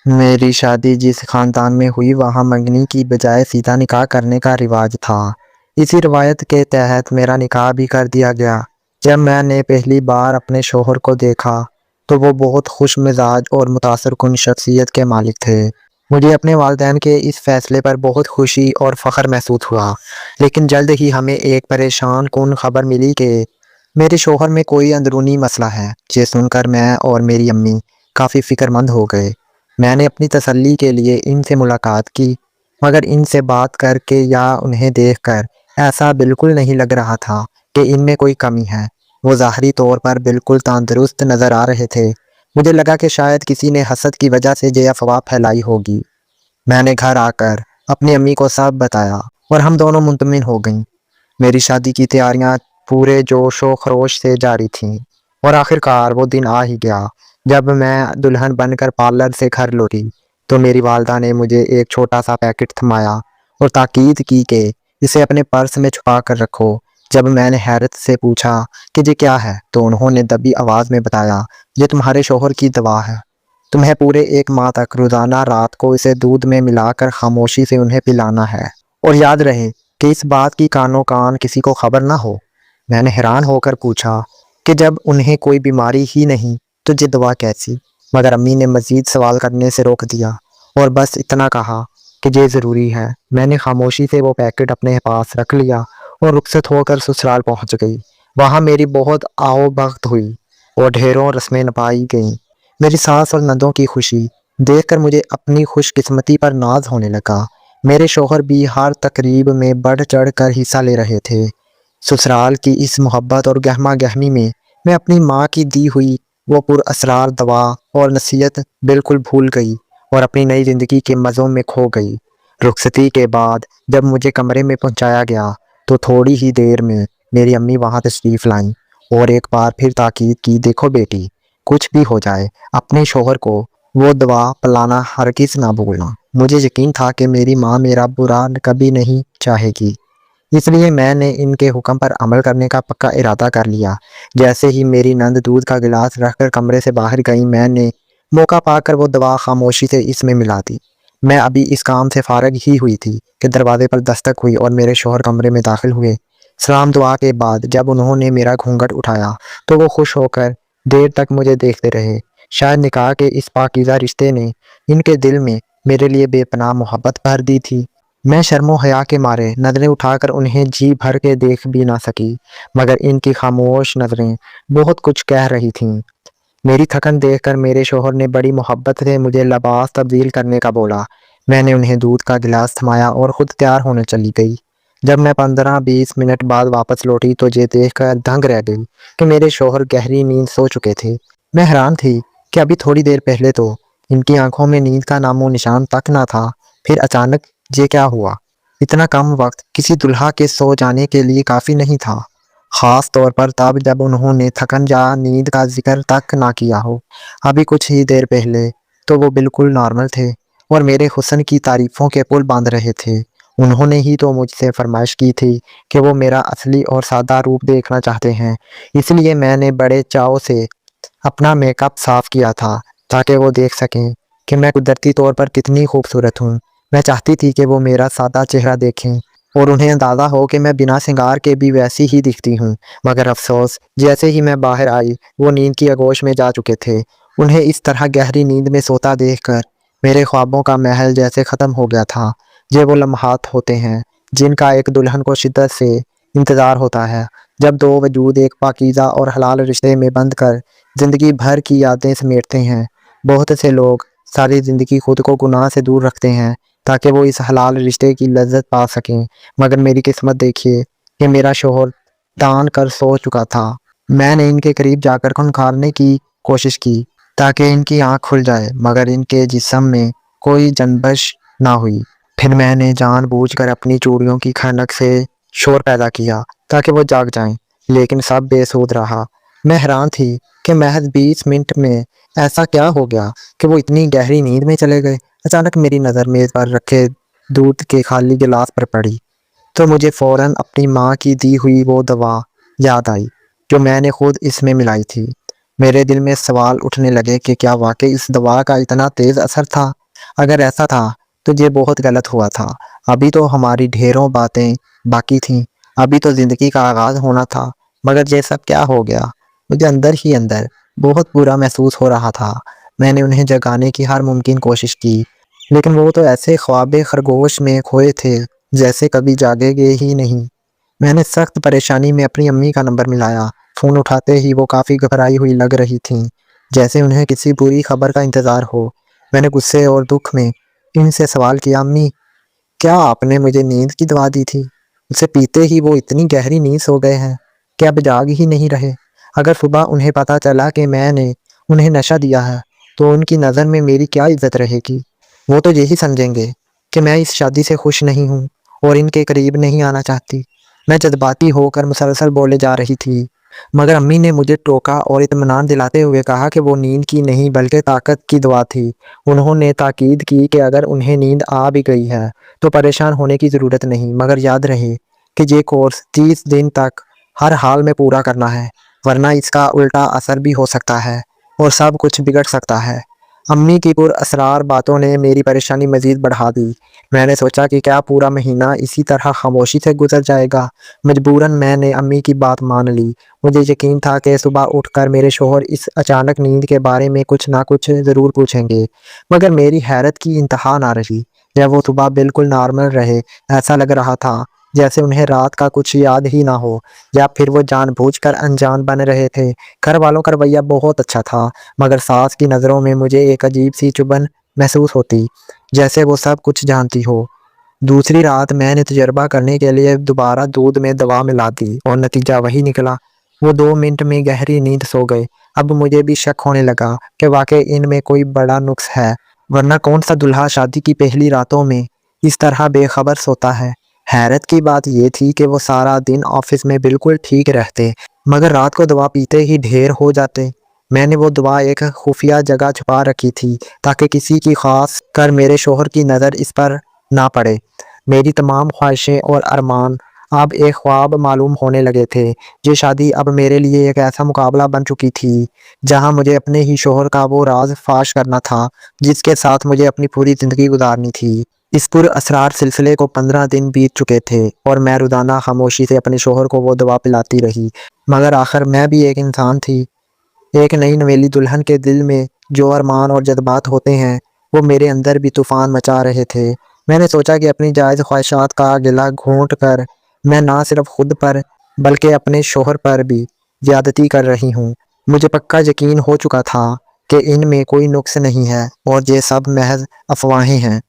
میری شادی جس خاندان میں ہوئی وہاں منگنی کی بجائے سیدھا نکاح کرنے کا رواج تھا۔ اسی روایت کے تحت میرا نکاح بھی کر دیا گیا۔ جب میں نے پہلی بار اپنے شوہر کو دیکھا تو وہ بہت خوش مزاج اور متاثر کن شخصیت کے مالک تھے۔ مجھے اپنے والدین کے اس فیصلے پر بہت خوشی اور فخر محسوس ہوا، لیکن جلد ہی ہمیں ایک پریشان کن خبر ملی کہ میرے شوہر میں کوئی اندرونی مسئلہ ہے۔ یہ سن کر میں اور میری امی کافی فکر مند ہو گئے۔ میں نے اپنی تسلی کے لیے ان سے ملاقات کی، مگر ان سے بات کر کے یا انہیں دیکھ کر ایسا بالکل نہیں لگ رہا تھا کہ ان میں کوئی کمی ہے۔ وہ ظاہری طور پر بالکل تندرست نظر آ رہے تھے۔ مجھے لگا کہ شاید کسی نے حسد کی وجہ سے یہ افواہ پھیلائی ہوگی۔ میں نے گھر آ کر اپنی امی کو سب بتایا اور ہم دونوں مطمئن ہو گئیں۔ میری شادی کی تیاریاں پورے جوش و خروش سے جاری تھیں اور آخر کار وہ دن آ ہی گیا۔ جب میں دلہن بن کر پارلر سے گھر لوٹی تو میری والدہ نے مجھے ایک چھوٹا سا پیکٹ تھمایا اور تاکید کی کہ اسے اپنے پرس میں چھپا کر رکھو۔ جب میں نے حیرت سے پوچھا کہ یہ کیا ہے تو انہوں نے دبی آواز میں بتایا، یہ تمہارے شوہر کی دوا ہے۔ تمہیں پورے 1 ماہ تک روزانہ رات کو اسے دودھ میں ملا کر خاموشی سے انہیں پلانا ہے، اور یاد رہے کہ اس بات کی کانوں کان کسی کو خبر نہ ہو۔ میں نے حیران ہو کر پوچھا کہ جب انہیں کوئی بیماری ہی نہیں تو یہ دوا کیسی؟ مگر امی نے مزید سوال کرنے سے روک دیا اور بس اتنا کہا کہ یہ ضروری ہے۔ میں نے خاموشی سے وہ پیکٹ اپنے پاس رکھ لیا اور رخصت ہو کر سسرال پہنچ گئی۔ وہاں میری بہت آؤ بھگت ہوئی اور ڈھیروں رسمیں نبھائی گئیں۔ میری ساس اور نندوں کی خوشی دیکھ کر مجھے اپنی خوش قسمتی پر ناز ہونے لگا۔ میرے شوہر بھی ہر تقریب میں بڑھ چڑھ کر حصہ لے رہے تھے۔ سسرال کی اس محبت اور گہما گہمی میں اپنی ماں کی دی ہوئی وہ پر اسرار دوا اور نصیحت بالکل بھول گئی اور اپنی نئی زندگی کے مزوں میں کھو گئی۔ رخصتی کے بعد جب مجھے کمرے میں پہنچایا گیا تو تھوڑی ہی دیر میں میری امی وہاں تشریف لائیں اور ایک بار پھر تاکید کی، دیکھو بیٹی، کچھ بھی ہو جائے اپنے شوہر کو وہ دوا پلانا ہرگز نہ بھولنا۔ مجھے یقین تھا کہ میری ماں میرا برا کبھی نہیں چاہے گی، اس لیے میں نے ان کے حکم پر عمل کرنے کا پکا ارادہ کر لیا۔ جیسے ہی میری نند دودھ کا گلاس رکھ کر کمرے سے باہر گئی، میں نے موقع پا کر وہ دوا خاموشی سے اس میں ملا دی۔ میں ابھی اس کام سے فارغ ہی ہوئی تھی کہ دروازے پر دستک ہوئی اور میرے شوہر کمرے میں داخل ہوئے۔ سلام دعا کے بعد جب انہوں نے میرا گھونگھٹ اٹھایا تو وہ خوش ہو کر دیر تک مجھے دیکھتے رہے۔ شاید نکاح کے اس پاکیزہ رشتے نے ان کے دل میں میرے لیے بے پناہ محبت بھر دی تھی۔ میں شرم و حیا کے مارے نظریں اٹھا کر انہیں جی بھر کے دیکھ بھی نہ سکی، مگر ان کی خاموش نظریں بہت کچھ کہہ رہی تھیں۔ میری تھکن دیکھ کر میرے شوہر نے بڑی محبت سے مجھے لباس تبدیل کرنے کا بولا۔ میں نے انہیں دودھ کا گلاس تھمایا اور خود تیار ہونے چلی گئی۔ جب میں 15-20 منٹ بعد واپس لوٹی تو یہ دیکھ کر دنگ رہ گئی کہ میرے شوہر گہری نیند سو چکے تھے۔ میں حیران تھی کہ ابھی تھوڑی دیر پہلے تو ان کی آنکھوں میں نیند کا نام و نشان تک نہ تھا، پھر اچانک یہ کیا ہوا؟ اتنا کم وقت کسی دلہا کے سو جانے کے لیے کافی نہیں تھا، خاص طور پر تب جب انہوں نے تھکن یا نیند کا ذکر تک نہ کیا ہو۔ ابھی کچھ ہی دیر پہلے تو وہ بالکل نارمل تھے اور میرے حسن کی تعریفوں کے پل باندھ رہے تھے۔ انہوں نے ہی تو مجھ سے فرمائش کی تھی کہ وہ میرا اصلی اور سادہ روپ دیکھنا چاہتے ہیں، اس لیے میں نے بڑے چاؤ سے اپنا میک اپ صاف کیا تھا تاکہ وہ دیکھ سکیں کہ میں قدرتی طور پر کتنی خوبصورت ہوں۔ میں چاہتی تھی کہ وہ میرا سادہ چہرہ دیکھیں اور انہیں اندازہ ہو کہ میں بنا سنگار کے بھی ویسی ہی دکھتی ہوں، مگر افسوس، جیسے ہی میں باہر آئی وہ نیند کی آغوش میں جا چکے تھے۔ انہیں اس طرح گہری نیند میں سوتا دیکھ کر میرے خوابوں کا محل جیسے ختم ہو گیا تھا۔ یہ وہ لمحات ہوتے ہیں جن کا ایک دلہن کو شدت سے انتظار ہوتا ہے، جب دو وجود ایک پاکیزہ اور حلال رشتے میں بندھ کر زندگی بھر کی یادیں سمیٹتے ہیں۔ بہت سے لوگ ساری زندگی خود کو گناہ سے دور رکھتے ہیں تاکہ وہ اس حلال رشتے کی لذت پا سکیں، مگر میری قسمت دیکھیے کہ میرا شوہر تان کر سو چکا تھا۔ میں نے ان کے قریب جا کر کھنکھارنے کی کوشش کی تاکہ ان کی آنکھ کھل جائے، مگر ان کے جسم میں کوئی جنبش نہ ہوئی۔ پھر میں نے جان بوجھ کر اپنی چوڑیوں کی کھنک سے شور پیدا کیا تاکہ وہ جاگ جائیں، لیکن سب بے سود رہا۔ میں حیران تھی کہ محض 20 منٹ میں ایسا کیا ہو گیا کہ وہ اتنی گہری نیند میں چلے گئے۔ اچانک میری نظر میز پر رکھے دودھ کے خالی گلاس پر پڑی تو مجھے فوراً اپنی ماں کی دی ہوئی وہ دوا یاد آئی جو میں نے خود اس میں ملائی تھی۔ میرے دل میں سوال اٹھنے لگے کہ کیا واقعی اس دوا کا اتنا تیز اثر تھا؟ اگر ایسا تھا تو یہ بہت غلط ہوا تھا۔ ابھی تو ہماری ڈھیروں باتیں باقی تھیں، ابھی تو زندگی کا آغاز ہونا تھا، مگر یہ سب کیا ہو گیا؟ مجھے اندر ہی اندر بہت برا محسوس ہو رہا تھا۔ میں نے انہیں جگانے کی ہر ممکن کوشش کی، لیکن وہ تو ایسے خواب خرگوش میں کھوئے تھے جیسے کبھی جاگے گے ہی نہیں۔ میں نے سخت پریشانی میں اپنی امی کا نمبر ملایا۔ فون اٹھاتے ہی وہ کافی گھبرائی ہوئی لگ رہی تھیں، جیسے انہیں کسی بری خبر کا انتظار ہو۔ میں نے غصے اور دکھ میں ان سے سوال کیا، امی کیا آپ نے مجھے نیند کی دوا دی تھی؟ اسے پیتے ہی وہ اتنی گہری نیند سو گئے ہیں کہ اب جاگ ہی نہیں رہے۔ اگر صبح انہیں پتا چلا کہ میں نے انہیں نشہ دیا ہے تو ان کی نظر میں میری کیا عزت رہے گی؟ وہ تو یہی سمجھیں گے کہ میں اس شادی سے خوش نہیں ہوں اور ان کے قریب نہیں آنا چاہتی۔ میں جذباتی ہو کر مسلسل بولے جا رہی تھی، مگر امی نے مجھے ٹوکا اور اطمینان دلاتے ہوئے کہا کہ وہ نیند کی نہیں بلکہ طاقت کی دوا تھی۔ انہوں نے تاکید کی کہ اگر انہیں نیند آ بھی گئی ہے تو پریشان ہونے کی ضرورت نہیں، مگر یاد رہے کہ یہ کورس 30 دن تک ہر حال میں پورا کرنا ہے، ورنہ اس کا الٹا اثر بھی ہو سکتا ہے اور سب کچھ بگڑ سکتا ہے۔ امی کی پر اسرار باتوں نے میری پریشانی مزید بڑھا دی۔ میں نے سوچا کہ کیا پورا مہینہ اسی طرح خاموشی سے گزر جائے گا؟ مجبوراً میں نے امی کی بات مان لی۔ مجھے یقین تھا کہ صبح اٹھ کر میرے شوہر اس اچانک نیند کے بارے میں کچھ نہ کچھ ضرور پوچھیں گے، مگر میری حیرت کی انتہا نہ رہی جب وہ صبح بالکل نارمل رہے۔ ایسا لگ رہا تھا جیسے انہیں رات کا کچھ یاد ہی نہ ہو، یا پھر وہ جان بوجھ کر انجان بن رہے تھے۔ گھر والوں کا رویہ بہت اچھا تھا، مگر ساس کی نظروں میں مجھے ایک عجیب سی چبھن محسوس ہوتی، جیسے وہ سب کچھ جانتی ہو۔ دوسری رات میں نے تجربہ کرنے کے لیے دوبارہ دودھ میں دوا ملا دی اور نتیجہ وہی نکلا۔ وہ 2 منٹ میں گہری نیند سو گئے۔ اب مجھے بھی شک ہونے لگا کہ واقعی ان میں کوئی بڑا نقص ہے، ورنہ کون سا دلہا شادی کی پہلی راتوں میں اس طرح بے خبر سوتا ہے؟ حیرت کی بات یہ تھی کہ وہ سارا دن آفس میں بالکل ٹھیک رہتے، مگر رات کو دوا پیتے ہی ڈھیر ہو جاتے۔ میں نے وہ دوا ایک خفیہ جگہ چھپا رکھی تھی تاکہ کسی کی خاص کر میرے شوہر کی نظر اس پر نہ پڑے۔ میری تمام خواہشیں اور ارمان اب ایک خواب معلوم ہونے لگے تھے۔ یہ شادی اب میرے لیے ایک ایسا مقابلہ بن چکی تھی جہاں مجھے اپنے ہی شوہر کا وہ راز فاش کرنا تھا جس کے ساتھ مجھے اپنی پوری زندگی گزارنی تھی۔ اس پر اسرار سلسلے کو 15 دن بیت چکے تھے اور میں روزانہ خاموشی سے اپنے شوہر کو وہ دوا پلاتی رہی، مگر آخر میں بھی ایک انسان تھی۔ ایک نئی نویلی دلہن کے دل میں جو ارمان اور جذبات ہوتے ہیں وہ میرے اندر بھی طوفان مچا رہے تھے۔ میں نے سوچا کہ اپنی جائز خواہشات کا گلہ گھونٹ کر میں نہ صرف خود پر بلکہ اپنے شوہر پر بھی زیادتی کر رہی ہوں۔ مجھے پکا یقین ہو چکا تھا کہ ان میں کوئی نقص نہیں ہے اور یہ سب محض افواہیں ہیں۔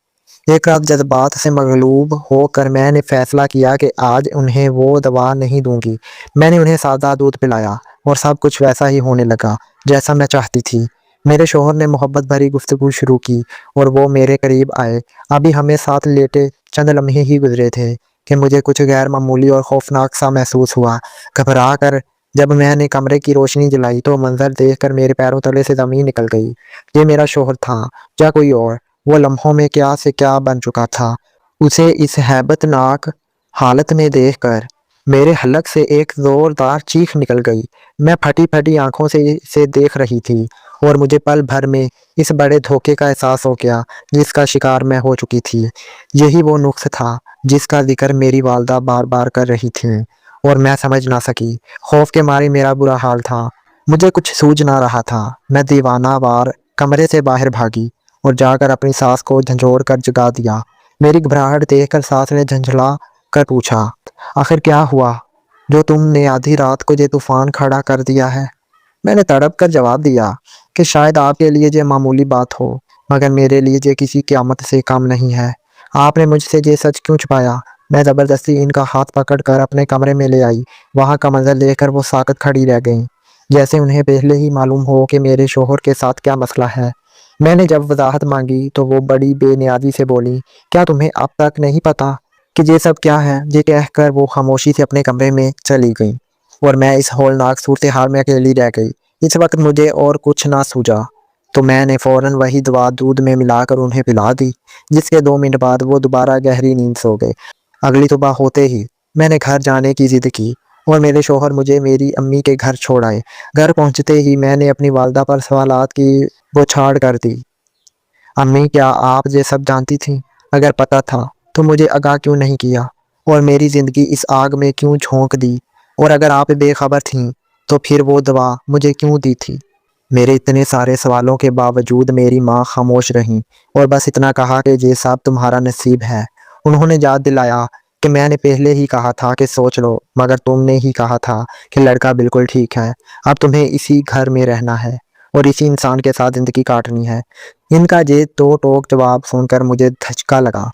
ایک رات جذبات سے مغلوب ہو کر میں نے فیصلہ کیا کہ آج انہیں وہ دوا نہیں دوں گی۔ میں نے انہیں سادہ دودھ پلایا اور سب کچھ ویسا ہی ہونے لگا جیسا میں چاہتی تھی۔ میرے شوہر نے محبت بھری گفتگو شروع کی اور وہ میرے قریب آئے۔ ابھی ہمیں ساتھ لیٹے چند لمحے ہی گزرے تھے کہ مجھے کچھ غیر معمولی اور خوفناک سا محسوس ہوا۔ گھبرا کر جب میں نے کمرے کی روشنی جلائی تو منظر دیکھ کر میرے پیروں تلے سے زمین نکل گئی۔ یہ میرا شوہر تھا یا کوئی اور؟ وہ لمحوں میں کیا سے کیا بن چکا تھا۔ اسے اس ہیبت ناک حالت میں دیکھ کر میرے حلق سے ایک زوردار چیخ نکل گئی۔ میں پھٹی پھٹی آنکھوں سے اسے دیکھ رہی تھی اور مجھے پل بھر میں اس بڑے دھوکے کا احساس ہو گیا جس کا شکار میں ہو چکی تھی۔ یہی وہ نقص تھا جس کا ذکر میری والدہ بار بار کر رہی تھیں اور میں سمجھ نہ سکی۔ خوف کے مارے میرا برا حال تھا، مجھے کچھ سوجھ نہ رہا تھا۔ میں دیوانہ وار کمرے سے باہر بھاگی اور جا کر اپنی ساس کو جھنجھوڑ کر جگا دیا۔ میری گھبراہٹ دیکھ کر ساس نے جھنجھلا کر پوچھا، آخر کیا ہوا جو تم نے آدھی رات کو یہ طوفان کھڑا کر دیا ہے؟ میں نے تڑپ کر جواب دیا کہ شاید آپ کے لیے یہ معمولی بات ہو، مگر میرے لیے یہ کسی قیامت سے کم نہیں ہے۔ آپ نے مجھ سے یہ سچ کیوں چھپایا؟ میں زبردستی ان کا ہاتھ پکڑ کر اپنے کمرے میں لے آئی۔ وہاں کا منظر دیکھ کر وہ ساکت کھڑی رہ گئیں، جیسے انہیں پہلے ہی معلوم ہو کہ میرے شوہر کے ساتھ کیا مسئلہ ہے۔ میں نے جب وضاحت مانگی تو وہ بڑی بے نیازی سے بولی، کیا تمہیں اب تک نہیں پتا کہ یہ سب کیا ہے؟ یہ کہہ کر وہ خاموشی سے اپنے کمرے میں چلی گئی اور میں اس ہولناک صورتحال میں اکیلی رہ گئی۔ اس وقت مجھے اور کچھ نہ سوجا تو میں نے فوراً وہی دوا دودھ میں ملا کر انہیں پلا دی، جس کے 2 منٹ بعد وہ دوبارہ گہری نیند سو گئے۔ اگلی صبح ہوتے ہی میں نے گھر جانے کی ضد کی اور میرے شوہر مجھے میری امی کے گھر چھوڑ آئے۔ گھر پہنچتے ہی میں نے اپنی والدہ پر سوالات کی بوچھاڑ کر دی۔ امی، کیا آپ یہ سب جانتی تھیں؟ اگر پتہ تھا تو مجھے آگاہ کیوں نہیں کیا اور میری زندگی اس آگ میں کیوں جھونک دی؟ اور اگر آپ بے خبر تھیں تو پھر وہ دوا مجھے کیوں دی تھی؟ میرے اتنے سارے سوالوں کے باوجود میری ماں خاموش رہیں اور بس اتنا کہا کہ یہ سب تمہارا نصیب ہے۔ انہوں نے یاد دلایا کہ میں نے پہلے ہی کہا تھا کہ سوچ لو، مگر تم نے ہی کہا تھا کہ لڑکا بالکل ٹھیک ہے، اب تمہیں اسی گھر میں رہنا ہے اور اسی انسان کے ساتھ زندگی کاٹنی ہے۔ ان کا یہ تو ٹوک جواب سن کر مجھے دھچکا لگا۔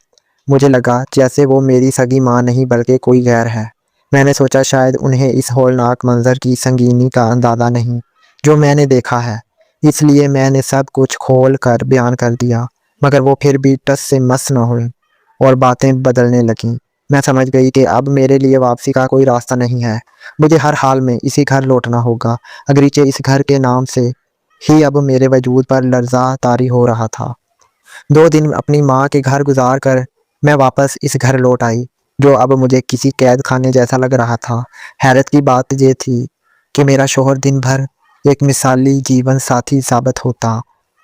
مجھے لگا جیسے وہ میری سگی ماں نہیں بلکہ کوئی غیر ہے۔ میں نے سوچا شاید انہیں اس ہولناک منظر کی سنگینی کا اندازہ نہیں جو میں نے دیکھا ہے، اس لیے میں نے سب کچھ کھول کر بیان کر دیا، مگر وہ پھر بھی ٹس سے مس نہ ہوئی اور باتیں بدلنے لگیں۔ میں سمجھ گئی کہ اب میرے لیے واپسی کا کوئی راستہ نہیں ہے، مجھے ہر حال میں اسی گھر لوٹنا ہوگا، اگرچہ اس گھر کے نام سے ہی اب میرے وجود پر لرزہ طاری ہو رہا تھا۔ 2 دن اپنی ماں کے گھر گزار کر میں واپس اس گھر لوٹ آئی جو اب مجھے کسی قید خانے جیسا لگ رہا تھا۔ حیرت کی بات یہ تھی کہ میرا شوہر دن بھر ایک مثالی جیون ساتھی ثابت ہوتا،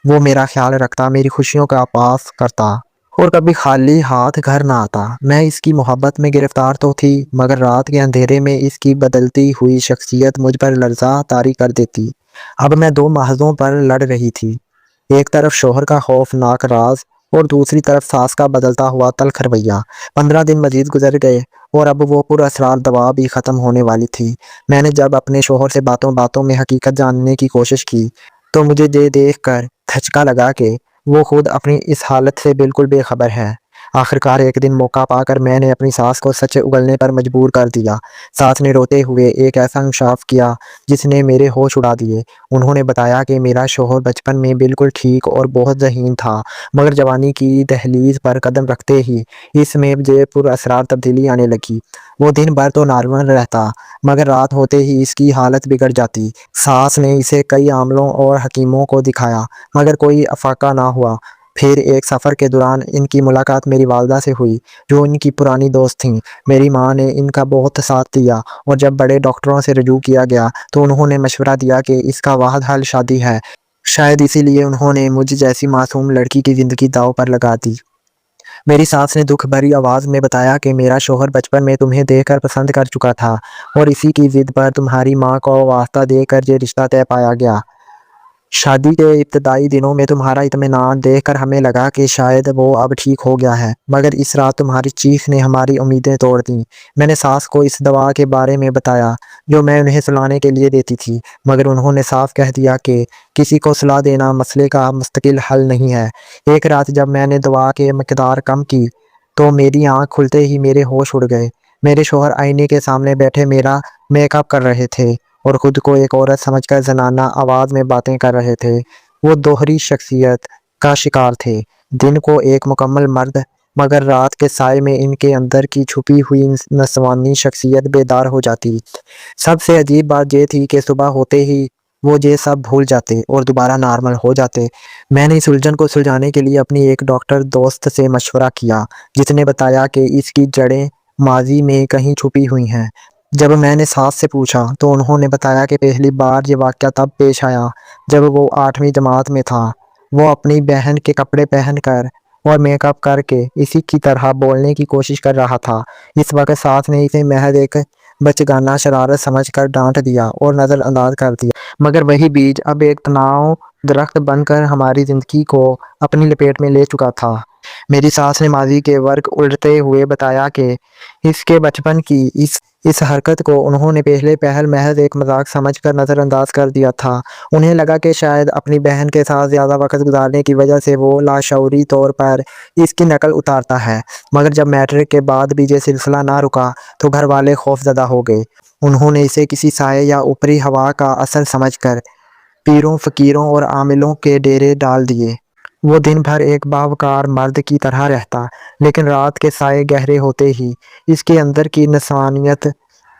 وہ میرا خیال رکھتا، میری خوشیوں کا آغاز کرتا اور کبھی خالی ہاتھ گھر نہ آتا۔ میں اس کی محبت میں گرفتار تو تھی، مگر رات کے اندھیرے میں اس کی بدلتی ہوئی شخصیت مجھ پر لرزہ طاری کر دیتی۔ اب میں 2 محاذوں پر لڑ رہی تھی، ایک طرف شوہر کا خوفناک راز اور دوسری طرف ساس کا بدلتا ہوا تلخ رویہ۔ 15 دن مزید گزر گئے اور اب وہ پر اسرار دوا بھی ختم ہونے والی تھی۔ میں نے جب اپنے شوہر سے باتوں باتوں میں حقیقت جاننے کی کوشش کی تو مجھے یہ دیکھ کر دھچکا لگا کہ وہ خود اپنی اس حالت سے بالکل بے خبر ہے۔ آخرکار ایک دن موقع پا کر میں نے اپنی ساس کو سچ اگلنے پر مجبور کر دیا۔ ساس نے روتے ہوئے ایک ایسا انکشاف کیا جس نے میرے ہوش اڑا دیے۔ انہوں نے بتایا کہ میرا شوہر بچپن میں بالکل ٹھیک اور بہت ذہین تھا، مگر جوانی کی دہلیز پر قدم رکھتے ہی اس میں پر اسرار تبدیلی آنے لگی۔ وہ دن بھر تو نارمل رہتا، مگر رات ہوتے ہی اس کی حالت بگڑ جاتی۔ ساس نے اسے کئی عاملوں اور حکیموں کو دکھایا، مگر کوئی افاقہ نہ ہوا۔ پھر ایک سفر کے دوران ان کی ملاقات میری والدہ سے ہوئی جو ان کی پرانی دوست تھیں۔ میری ماں نے ان کا بہت ساتھ دیا اور جب بڑے ڈاکٹروں سے رجوع کیا گیا تو انہوں نے مشورہ دیا کہ اس کا واحد حل شادی ہے۔ شاید اسی لیے انہوں نے مجھ جیسی معصوم لڑکی کی زندگی داؤ پر لگا دی۔ میری ساس نے دکھ بھری آواز میں بتایا کہ میرا شوہر بچپن میں تمہیں دیکھ کر پسند کر چکا تھا اور اسی کی ضد پر تمہاری ماں کو واسطہ دے کر یہ رشتہ طے پایا گیا۔ شادی کے ابتدائی دنوں میں تمہارا اطمینان دیکھ کر ہمیں لگا کہ شاید وہ اب ٹھیک ہو گیا ہے، مگر اس رات تمہاری چیخ نے ہماری امیدیں توڑ دیں۔ میں نے ساس کو اس دوا کے بارے میں بتایا جو میں انہیں سلانے کے لیے دیتی تھی، مگر انہوں نے صاف کہہ دیا کہ کسی کو سلا دینا مسئلے کا مستقل حل نہیں ہے۔ ایک رات جب میں نے دوا کی مقدار کم کی تو میری آنکھ کھلتے ہی میرے ہوش اڑ گئے۔ میرے شوہر آئینے کے سامنے بیٹھے میرا میک اپ کر رہے تھے اور خود کو ایک عورت سمجھ کر زنانہ آواز میں باتیں کر رہے تھے۔ وہ دوہری شخصیت کا شکار تھے، دن کو ایک مکمل مرد، مگر رات کے سائے میں ان کے اندر کی چھپی ہوئی نسوانی شخصیت بیدار ہو جاتی۔ سب سے عجیب بات یہ تھی کہ صبح ہوتے ہی وہ یہ سب بھول جاتے اور دوبارہ نارمل ہو جاتے۔ میں نے اس الجھن کو سلجھانے کے لیے اپنی ایک ڈاکٹر دوست سے مشورہ کیا جس نے بتایا کہ اس کی جڑیں ماضی میں کہیں چھپی ہوئی ہیں۔ جب میں نے ساس سے پوچھا تو انہوں نے بتایا کہ پہلی بار یہ واقعہ تب پیش آیا جب وہ 8ویں جماعت میں تھا۔ وہ اپنی بہن کے کپڑے پہن کر اور میک اپ کر کے اسی کی طرح بولنے کی کوشش کر رہا تھا۔ اس وقت ساس نے اسے محض ایک بچگانہ شرارت سمجھ کر ڈانٹ دیا اور نظر انداز کر دیا، مگر وہی بیج اب ایک تناؤ درخت بن کر ہماری زندگی کو اپنی لپیٹ میں لے چکا تھا۔ میری ساس نے ماضی کے ورق الٹتے ہوئے بتایا کہ اس کے بچپن کی اس حرکت کو انہوں نے پہلے پہل محض ایک مذاق سمجھ کر نظر انداز کر دیا تھا۔ انہیں لگا کہ شاید اپنی بہن کے ساتھ زیادہ وقت گزارنے کی وجہ سے وہ لاشعوری طور پر اس کی نقل اتارتا ہے، مگر جب میٹرک کے بعد بھی یہ سلسلہ نہ رکا تو گھر والے خوفزدہ ہو گئے۔ انہوں نے اسے کسی سائے یا اوپری ہوا کا اثر سمجھ کر پیروں فقیروں اور عاملوں کے ڈیرے ڈال دیے۔ وہ دن بھر ایک باوقار مرد کی طرح رہتا، لیکن رات کے سائے گہرے ہوتے ہی اس کے اندر کی نسوانیت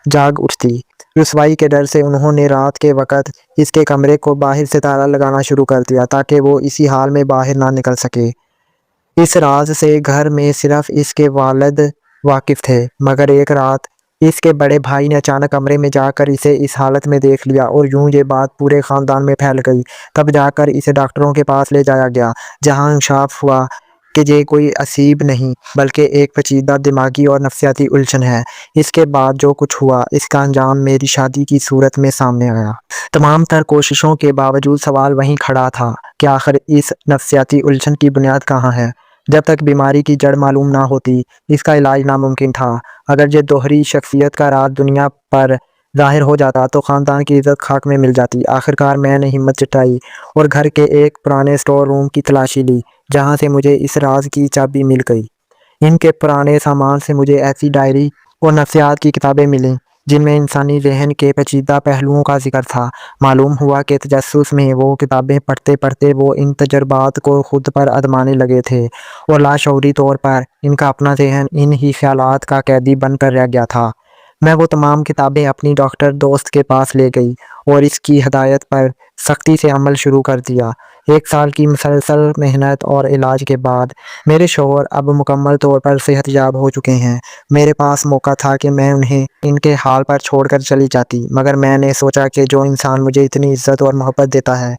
جاگ اٹھتی۔ رسوائی کے ڈر سے انہوں نے رات کے وقت اس کے کمرے کو باہر سے تالا لگانا شروع کر دیا تاکہ وہ اسی حال میں باہر نہ نکل سکے۔ اس راز سے گھر میں صرف اس کے والد واقف تھے، مگر ایک رات اس کے بڑے بھائی نے اچانک کمرے میں جا کر اسے اس حالت میں دیکھ لیا اور یوں یہ بات پورے خاندان میں پھیل گئی۔ تب جا کر اسے ڈاکٹروں کے پاس لے جایا گیا، جہاں انکشاف ہوا کہ یہ کوئی اصیب نہیں بلکہ ایک پیچیدہ دماغی اور نفسیاتی الجھن ہے۔ اس کے بعد جو کچھ ہوا، اس کا انجام میری شادی کی صورت میں سامنے آیا۔ تمام تر کوششوں کے باوجود سوال وہیں کھڑا تھا کہ آخر اس نفسیاتی الجھن کی بنیاد کہاں ہے۔ جب تک بیماری کی جڑ معلوم نہ ہوتی، اس کا علاج ناممکن تھا۔ اگر یہ دوہری شخصیت کا راز دنیا پر ظاہر ہو جاتا تو خاندان کی عزت خاک میں مل جاتی۔ آخرکار میں نے ہمت جٹائی اور گھر کے ایک پرانے اسٹور روم کی تلاشی لی، جہاں سے مجھے اس راز کی چابی مل گئی۔ ان کے پرانے سامان سے مجھے ایسی ڈائری اور نفسیات کی کتابیں ملیں جن میں انسانی ذہن کے پیچیدہ پہلوؤں کا ذکر تھا۔ معلوم ہوا کہ تجسس میں وہ کتابیں پڑھتے پڑھتے وہ ان تجربات کو خود پر آزمانے لگے تھے اور لاشعوری طور پر ان کا اپنا ذہن ان ہی خیالات کا قیدی بن کر رہ گیا تھا۔ میں وہ تمام کتابیں اپنی ڈاکٹر دوست کے پاس لے گئی اور اس کی ہدایت پر سختی سے عمل شروع کر دیا۔ 1 سال کی مسلسل محنت اور علاج کے بعد میرے شوہر اب مکمل طور پر صحت یاب ہو چکے ہیں۔ میرے پاس موقع تھا کہ میں انہیں ان کے حال پر چھوڑ کر چلی جاتی، مگر میں نے سوچا کہ جو انسان مجھے اتنی عزت اور محبت دیتا ہے،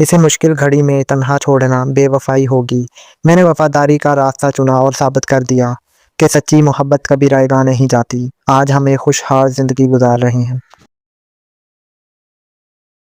اسے مشکل گھڑی میں تنہا چھوڑنا بے وفائی ہوگی۔ میں نے وفاداری کا راستہ چنا اور ثابت کر دیا کہ سچی محبت کبھی رائیگاں نہیں جاتی۔ آج ہم ایک خوشحال زندگی گزار رہے ہیں۔